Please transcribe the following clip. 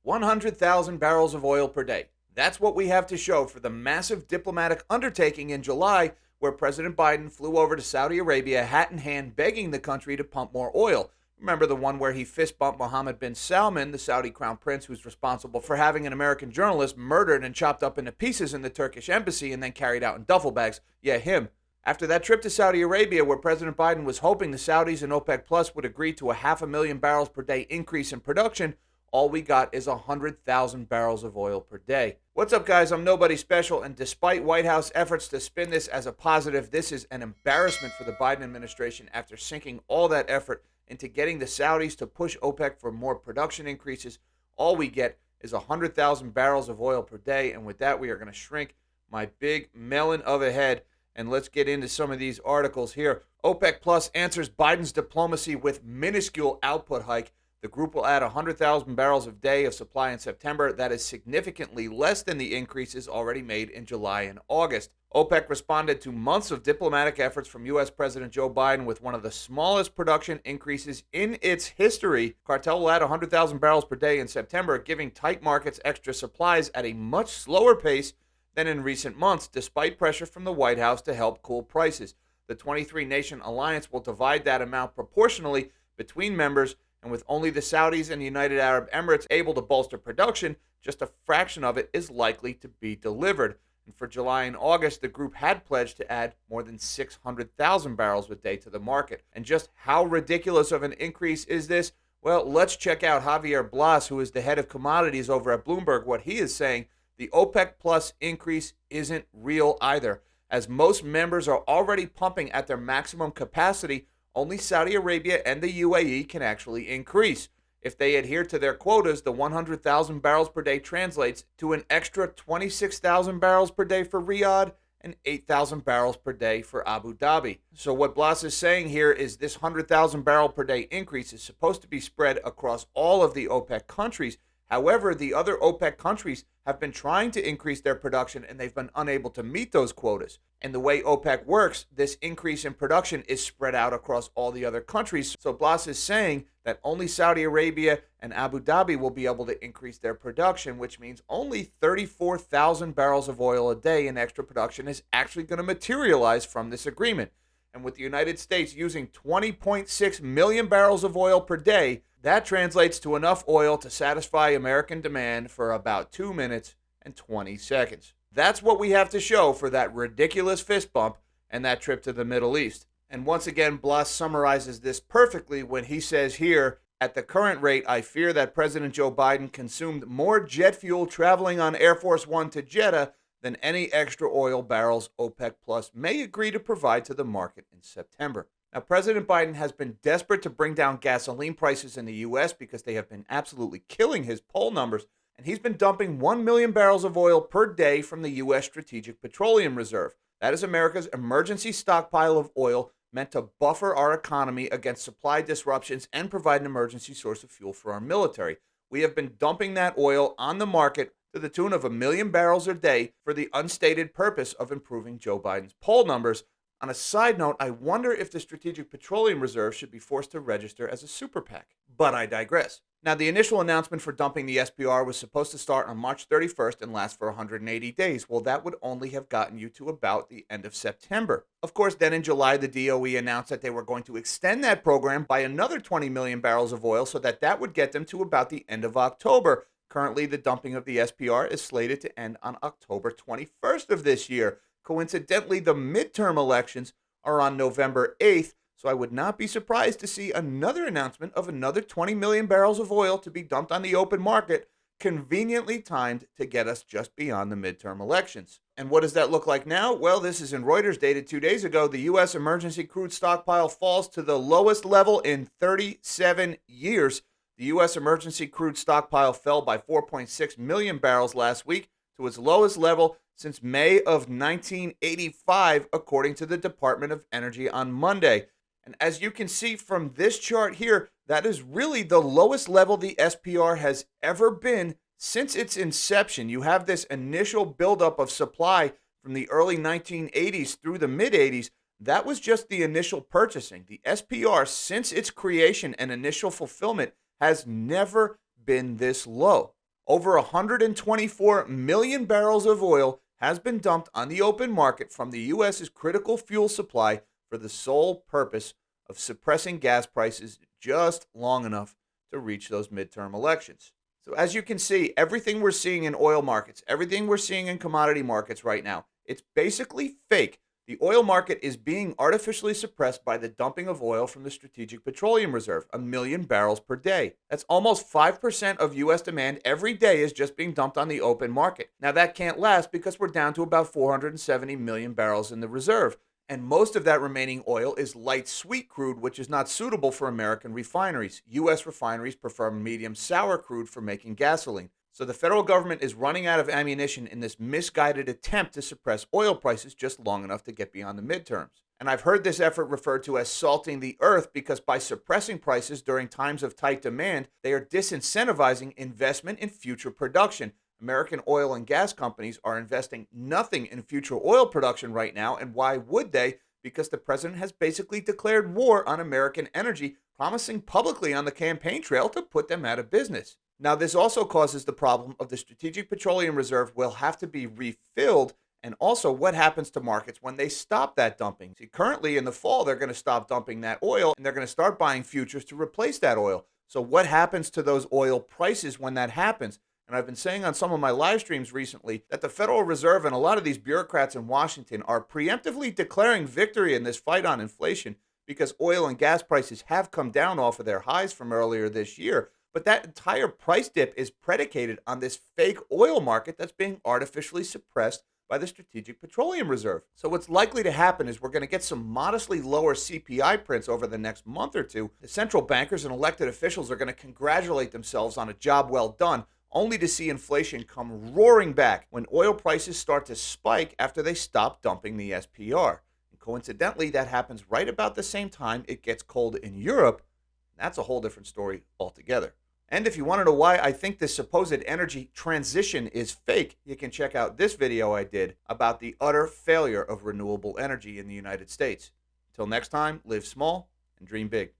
100,000 barrels of oil per day. That's what we have to show for the massive diplomatic undertaking in July, where President Biden flew over to Saudi Arabia, hat in hand, begging the country to pump more oil. Remember the one where he fist bumped Mohammad bin Salman, the Saudi crown prince who's responsible for having an American journalist murdered and chopped up into pieces in the Turkish embassy and then carried out in duffel bags? Yeah, him. After that trip to Saudi Arabia, where President Biden was hoping the Saudis and OPEC Plus would agree to a 500,000 barrels per day increase in production, all we got is 100,000 barrels of oil per day. What's up, guys? I'm nobody special, and despite White House efforts to spin this as a positive, this is an embarrassment for the Biden administration after sinking all that effort into getting the Saudis to push OPEC for more production increases. All we get is 100,000 barrels of oil per day, and with that, we are going to shrink my big melon of a head. And let's get into some of these articles here. OPEC Plus answers Biden's diplomacy with minuscule output hike. The group will add 100,000 barrels a day of supply in September. That is significantly less than the increases already made in July and August. OPEC responded to months of diplomatic efforts from U.S. President Joe Biden with one of the smallest production increases in its history. Cartel will add 100,000 barrels per day in September, giving tight markets extra supplies at a much slower pace than in recent months, despite pressure from the White House to help cool prices. The 23-nation alliance will divide that amount proportionally between members, and with only the Saudis and the United Arab Emirates able to bolster production, just a fraction of it is likely to be delivered. And for July and August, the group had pledged to add more than 600,000 barrels a day to the market. And just how ridiculous of an increase is this? Well, let's check out Javier Blas, who is the head of commodities over at Bloomberg, what he is saying. The OPEC Plus increase isn't real either. As most members are already pumping at their maximum capacity, only Saudi Arabia and the UAE can actually increase. If they adhere to their quotas, the 100,000 barrels per day translates to an extra 26,000 barrels per day for Riyadh and 8,000 barrels per day for Abu Dhabi. So what Blas is saying here is this 100,000 barrel per day increase is supposed to be spread across all of the OPEC countries. However, the other OPEC countries have been trying to increase their production and they've been unable to meet those quotas. And the way OPEC works, this increase in production is spread out across all the other countries. So Blas is saying that only Saudi Arabia and Abu Dhabi will be able to increase their production, which means only 34,000 barrels of oil a day in extra production is actually going to materialize from this agreement. And with the United States using 20.6 million barrels of oil per day, that translates to enough oil to satisfy American demand for about 2 minutes and 20 seconds. That's what we have to show for that ridiculous fist bump and that trip to the Middle East. And once again, Blas summarizes this perfectly when he says here, at the current rate, I fear that President Joe Biden consumed more jet fuel traveling on Air Force One to Jeddah than any extra oil barrels OPEC Plus may agree to provide to the market in September. Now, President Biden has been desperate to bring down gasoline prices in the U.S. because they have been absolutely killing his poll numbers, and he's been dumping 1 million barrels of oil per day from the U.S. Strategic Petroleum Reserve. That is America's emergency stockpile of oil meant to buffer our economy against supply disruptions and provide an emergency source of fuel for our military. We have been dumping that oil on the market to the tune of 1 million barrels a day for the unstated purpose of improving Joe Biden's poll numbers. On a side note, I wonder if the Strategic Petroleum Reserve should be forced to register as a super PAC. But I digress. Now, the initial announcement for dumping the SPR was supposed to start on March 31st and last for 180 days. Well, that would only have gotten you to about the end of September. Of course, then in July, the DOE announced that they were going to extend that program by another 20 million barrels of oil so that would get them to about the end of October. Currently, the dumping of the SPR is slated to end on October 21st of this year. Coincidentally, the midterm elections are on November 8th, so I would not be surprised to see another announcement of another 20 million barrels of oil to be dumped on the open market, conveniently timed to get us just beyond the midterm elections. And what does that look like now? Well, this is in Reuters, dated 2 days ago. The U.S. emergency crude stockpile falls to the lowest level in 37 years. The U.S. emergency crude stockpile fell by 4.6 million barrels last week to its lowest level since May of 1985, according to the Department of Energy on Monday. And as you can see from this chart here, that is really the lowest level the SPR has ever been since its inception. You have this initial buildup of supply from the early 1980s through the mid-80s. That was just the initial purchasing. The SPR, since its creation and initial fulfillment, has never been this low. Over 124 million barrels of oil has been dumped on the open market from the U.S.'s critical fuel supply for the sole purpose of suppressing gas prices just long enough to reach those midterm elections. So, as you can see, everything we're seeing in oil markets, everything we're seeing in commodity markets right now, it's basically fake. The oil market is being artificially suppressed by the dumping of oil from the Strategic Petroleum Reserve, a million barrels per day. That's almost 5% of U.S. demand every day is just being dumped on the open market. Now, that can't last because we're down to about 470 million barrels in the reserve. And most of that remaining oil is light sweet crude, which is not suitable for American refineries. U.S. refineries prefer medium sour crude for making gasoline. So the federal government is running out of ammunition in this misguided attempt to suppress oil prices just long enough to get beyond the midterms. And I've heard this effort referred to as salting the earth because by suppressing prices during times of tight demand, they are disincentivizing investment in future production. American oil and gas companies are investing nothing in future oil production right now. And why would they? Because the president has basically declared war on American energy, promising publicly on the campaign trail to put them out of business. Now, this also causes the problem of the Strategic Petroleum Reserve will have to be refilled, and also what happens to markets when they stop that dumping. See, currently in the fall, they're going to stop dumping that oil, and they're going to start buying futures to replace that oil. So what happens to those oil prices when that happens? And I've been saying on some of my live streams recently that the Federal Reserve and a lot of these bureaucrats in Washington are preemptively declaring victory in this fight on inflation because oil and gas prices have come down off of their highs from earlier this year. But that entire price dip is predicated on this fake oil market that's being artificially suppressed by the Strategic Petroleum Reserve. So what's likely to happen is we're going to get some modestly lower CPI prints over the next month or two. The central bankers and elected officials are going to congratulate themselves on a job well done, only to see inflation come roaring back when oil prices start to spike after they stop dumping the SPR. And coincidentally, that happens right about the same time it gets cold in Europe. That's a whole different story altogether. And if you want to know why I think this supposed energy transition is fake, you can check out this video I did about the utter failure of renewable energy in the United States. Until next time, live small and dream big.